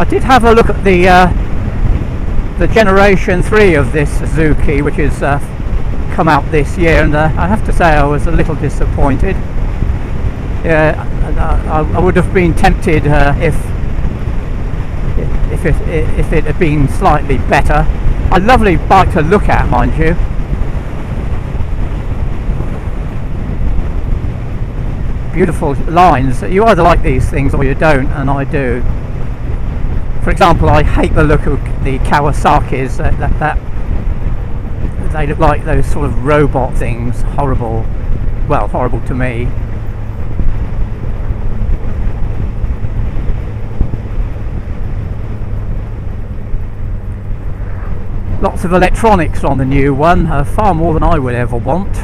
I did have a look at the generation 3 of this Suzuki, which has come out this year, and I have to say I was a little disappointed. I would have been tempted if it had been slightly better. A lovely bike to look at, mind you. Beautiful lines. You either like these things or you don't, and I do. For example, I hate the look of the Kawasaki's. That they look like those sort of robot things. Horrible. Well, horrible to me. Lots of electronics on the new one, far more than I would ever want.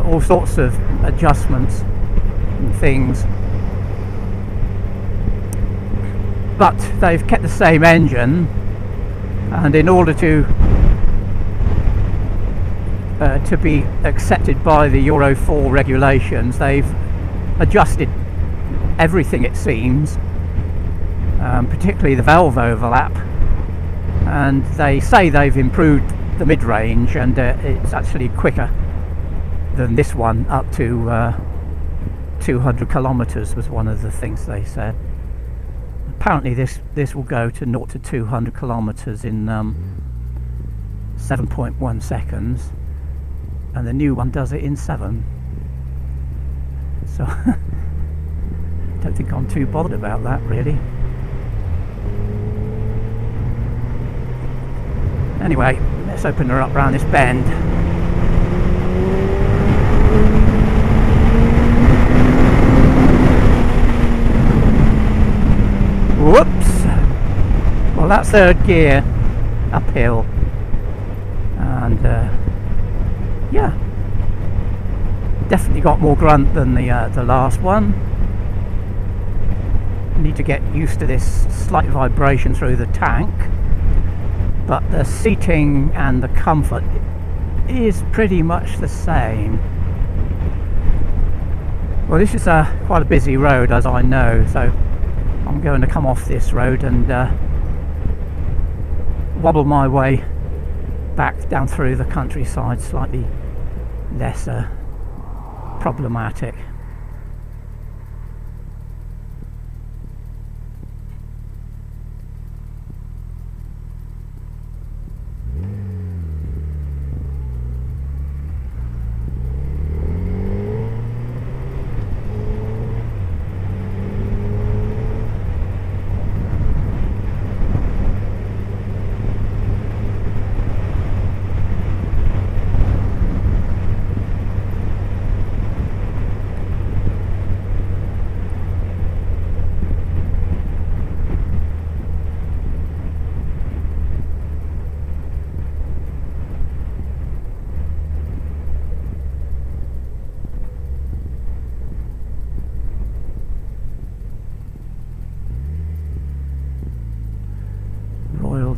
All sorts of adjustments and things. But they've kept the same engine, and in order to be accepted by the Euro 4 regulations, they've adjusted everything, it seems, particularly the valve overlap. And they say they've improved the mid-range, and it's actually quicker than this one, up to 200 kilometers was one of the things they said. Apparently this will go to 0 to 200 kilometers in 7.1 seconds, and the new one does it in 7. So don't think I'm too bothered about that, really. Anyway, let's open her up round this bend. Whoops! Well, that's third gear uphill, and yeah, definitely got more grunt than the last one. Need to get used to this slight vibration through the tank. But the seating and the comfort is pretty much the same. Well, this is quite a busy road, as I know, so I'm going to come off this road and wobble my way back down through the countryside, slightly less problematic.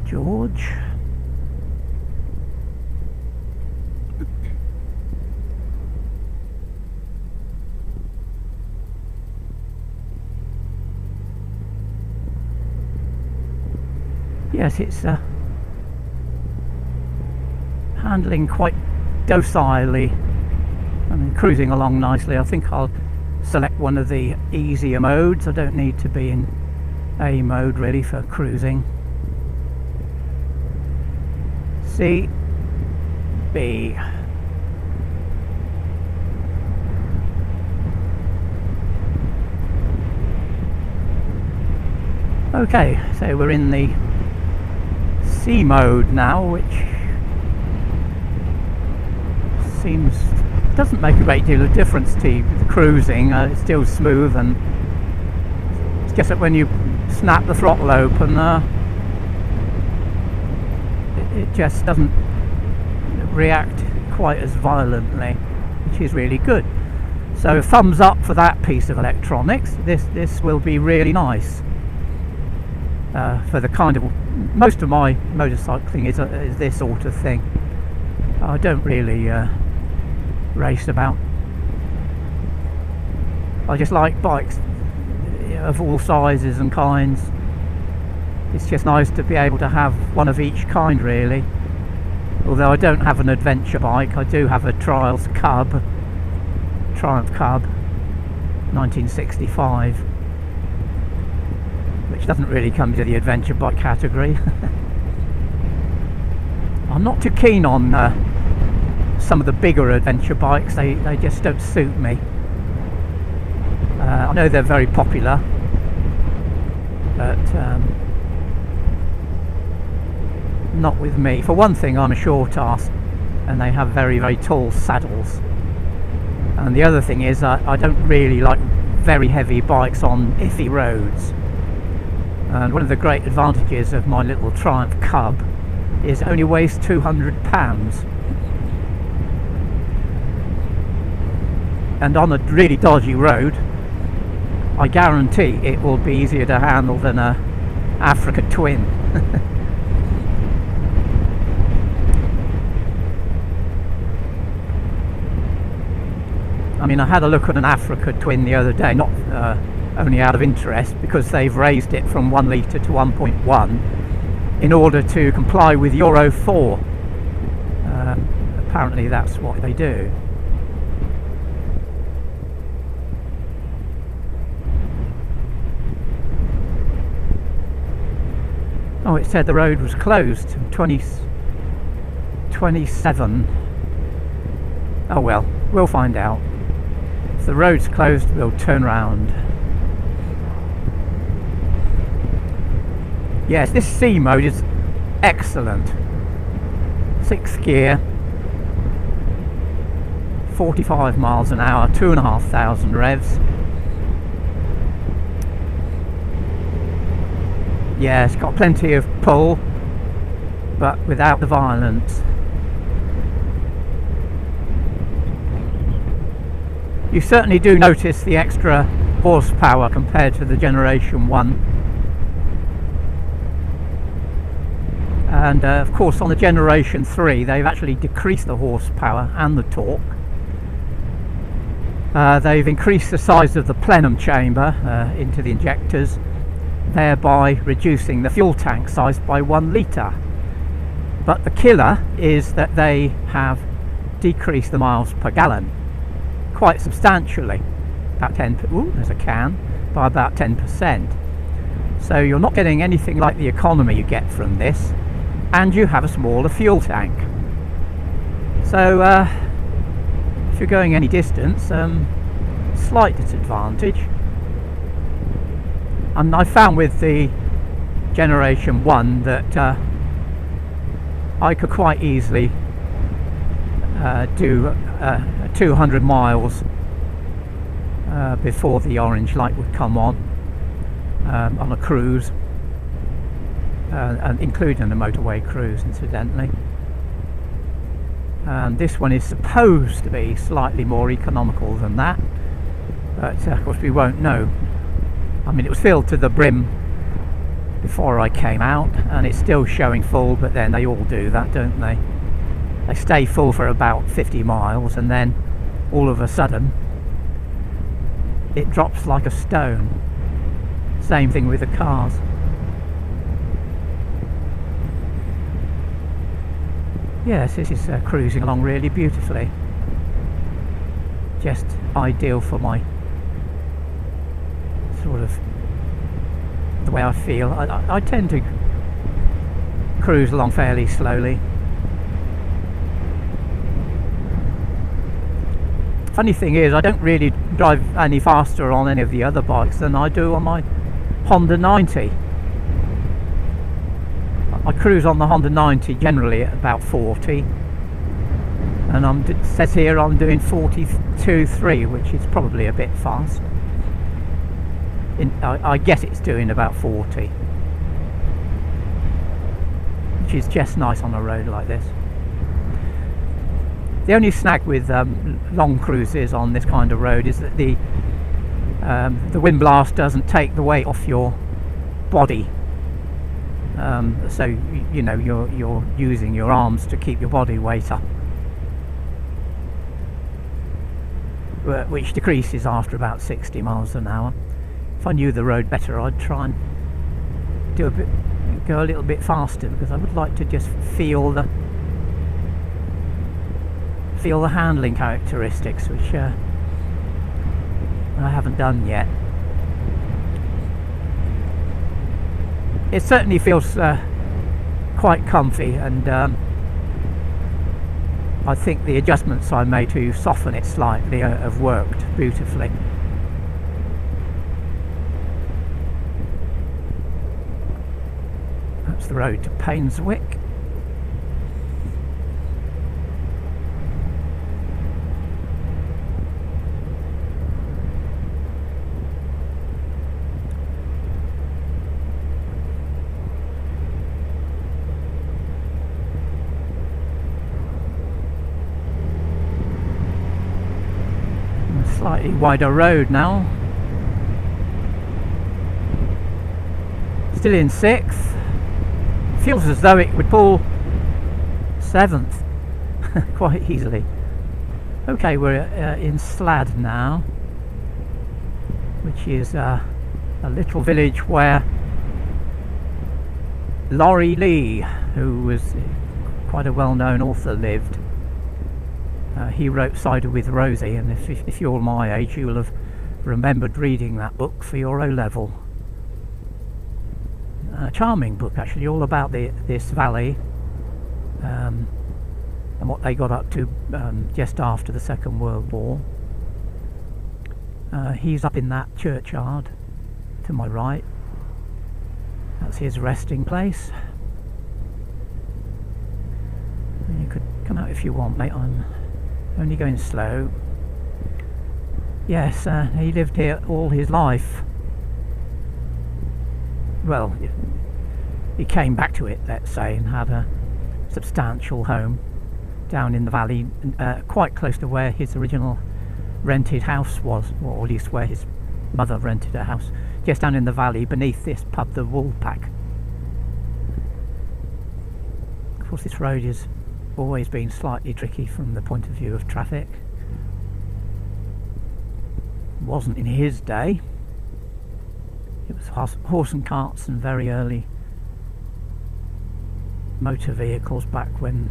George. Yes, it's handling quite docilely and cruising along nicely. I think I'll select one of the easier modes. I don't need to be in A mode really for cruising. C, B. Okay, so we're in the C mode now, which seems doesn't make a great deal of difference to the cruising. It's still smooth, and it's just that when you snap the throttle open, it just doesn't react quite as violently, which is really good. So thumbs up for that piece of electronics. This will be really nice for the kind of, most of my motorcycling is this sort of thing. I don't really race about. I just like bikes of all sizes and kinds, it's just nice to be able to have one of each kind, really. Although I don't have an adventure bike, I do have a Triumph Cub 1965, which doesn't really come to the adventure bike category. I'm not too keen on some of the bigger adventure bikes. They just don't suit me. I know they're very popular, but not with me. For one thing, I'm a short ass, and they have very, very tall saddles. And the other thing is I don't really like very heavy bikes on iffy roads. And one of the great advantages of my little Triumph Cub is it only weighs 200 pounds. And on a really dodgy road, I guarantee it will be easier to handle than a Africa Twin. I mean, I had a look at an Africa Twin the other day, not only out of interest, because they've raised it from 1 litre to 1.1 in order to comply with Euro 4. Apparently that's what they do. Oh, it said the road was closed. 27. Oh well, we'll find out. If the road's closed, we'll turn round. Yes, this C mode is excellent. 6th gear, 45 miles an hour, 2,500 revs. Yeah, it's got plenty of pull, but without the violence. You certainly do notice the extra horsepower compared to the Generation 1. And of course on the Generation 3 they've actually decreased the horsepower and the torque. They've increased the size of the plenum chamber into the injectors, thereby reducing the fuel tank size by 1 litre. But the killer is that they have decreased the miles per gallon quite substantially, about 10. Ooh, there's a can, by about 10%. So you're not getting anything like the economy you get from this, and you have a smaller fuel tank. So if you're going any distance, slight disadvantage. And I found with the Generation 1 that I could quite easily do 200 miles before the orange light would come on a cruise, and including the motorway cruise, incidentally. This one is supposed to be slightly more economical than that, but of course we won't know. I mean, it was filled to the brim before I came out, and it's still showing full, but then they all do that, don't they? They stay full for about 50 miles and then all of a sudden it drops like a stone. Same thing with the cars. Yes, this is cruising along really beautifully. Just ideal for my sort of the way I feel. I tend to cruise along fairly slowly. Funny thing is, I don't really drive any faster on any of the other bikes than I do on my Honda 90. I cruise on the Honda 90 generally at about 40, and it says here I'm doing 42.3, which is probably a bit fast. I guess it's doing about 40, which is just nice on a road like this. The only snag with long cruises on this kind of road is that the wind blast doesn't take the weight off your body. So you know you're using your arms to keep your body weight up, which decreases after about 60 miles an hour. If I knew the road better, I'd try and do a go a little bit faster because I would like to just feel the handling characteristics, which I haven't done yet. It certainly feels quite comfy, and I think the adjustments I made to soften it slightly have worked beautifully. That's the road to Painswick. Slightly wider road now. Still in 6th. Feels as though it would pull 7th quite easily. Okay, we're in Slad now, which is a little village where Laurie Lee, who was quite a well-known author, lived. He wrote Cider with Rosie, and if you're my age, you'll have remembered reading that book for your O-level. A charming book, actually, all about this valley and what they got up to just after the Second World War. He's up in that churchyard to my right. That's his resting place. And you could come out if you want, mate. I'm only going slow. Yes, he lived here all his life. Well, he came back to it, let's say, and had a substantial home down in the valley, quite close to where his original rented house was, or at least where his mother rented a house, just down in the valley beneath this pub, the Woolpack. Of course, this road has always been slightly tricky from the point of view of traffic. It wasn't in his day. It was horse and carts and very early motor vehicles back when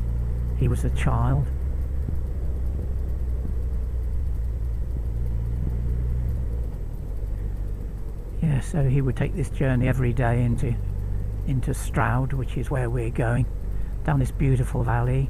he was a child. Yeah, so he would take this journey every day into Stroud, which is where we're going, down this beautiful valley.